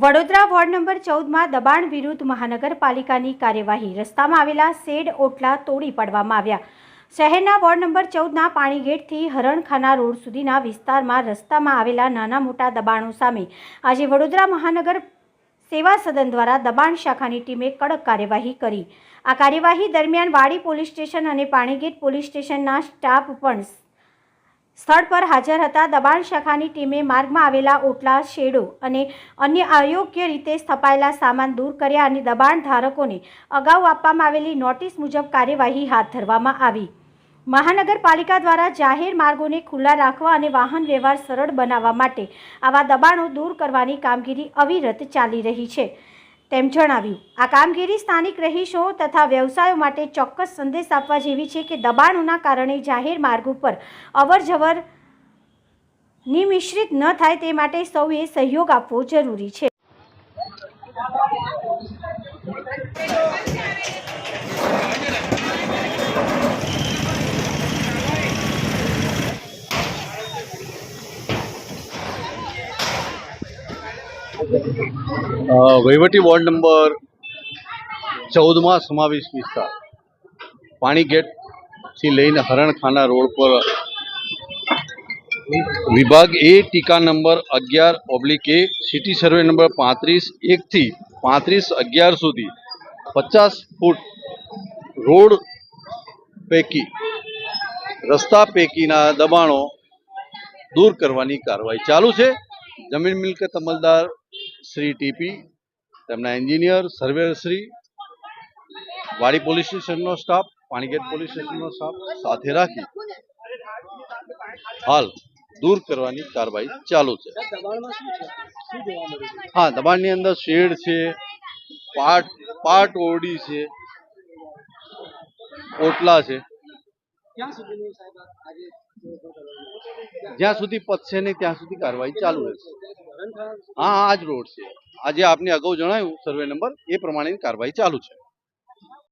Vadodara ward number 14માં દબાણ વિરુદ્ધ મહાનગરપાલિકાની કાર્યવાહી। રસ્તામાં આવેલા શેડ ઓટલા તોડી પાડવામાં આવ્યા। શહેરના વોર્ડ નંબર 14ના પાણીગેટથી હરણખાના રોડ સુધીના વિસ્તારમાં રસ્તામાં આવેલા નાના મોટા દબાણો સામે આજે વડોદરા મહાનગર સેવા સદન દ્વારા દબાણ શાખાની ટીમે કડક કાર્યવાહી કરી। આ કાર્યવાહી દરમિયાન વાડી પોલીસ સ્ટેશન અને પાણીગેટ પોલીસ સ્ટેશનના સ્ટાફ પણ સ્થળ પર હાજર હતા। દબાણ શાખાની ટીમે માર્ગમાં આવેલા ઓટલા, શેડો અને અન્ય અયોગ્ય રીતે સ્થપાયેલા સામાન દૂર કર્યા અને દબાણ ધારકોને અગાઉ આપવામાં આવેલી નોટિસ મુજબ કાર્યવાહી હાથ ધરવામાં આવી। મહાનગરપાલિકા દ્વારા જાહેર માર્ગોને ખુલ્લા રાખવા અને વાહન વ્યવહાર સરળ બનાવવા માટે આવા દબાણો દૂર કરવાની કામગીરી અવિરત ચાલી રહી છે તેમ જણાવ્યું। આ કામગીરી સ્થાનિક રહીશો તથા વ્યવસાયો માટે ચોક્કસ સંદેશ આપવા જેવી છે કે દબાણોના કારણે જાહેર માર્ગ ઉપર અવરજવર નિમિશ્રિત ન થાય તે માટે સૌએ સહયોગ આપવો જરૂરી છે। વહીવટી વોર્ડ નંબર 14માં સમાવેશ વિસ્તાર પાણીગેટથી લઈને હરણખાના રોડ પર વિભાગ એ ટીકા number 11/A city survey number 35-1 થી 35-11 સુધી 50 ફૂટ રોડ પૈકી રસ્તા પૈકીના દબાણો દૂર કરવાની કાર્યવાહી ચાલુ છે। જમીન મિલકત અમલદાર શ્રી ટીપી, તેમના engineer, surveyor Shri, Wadi police સ્ટેશનનો સ્ટાફ, પાણીગેટ પોલીસ સ્ટેશનનો સ્ટાફ સાથે રાખી હાલ દૂર કરવાની કાર્યવાહી ચાલુ છે। હા, દબાણની અંદર શેડ છે, પાર્ટ ઓરડી છે, ઓટલા છે। જ્યાં સુધી પતશે નહીં ત્યાં સુધી કાર્યવાહી ચાલુ રહેશે। હા, આ જ રોડ છે। આજે આપને અગાઉ જણાવ્યું સર્વે નંબર એ પ્રમાણેની કાર્યવાહી ચાલુ છે।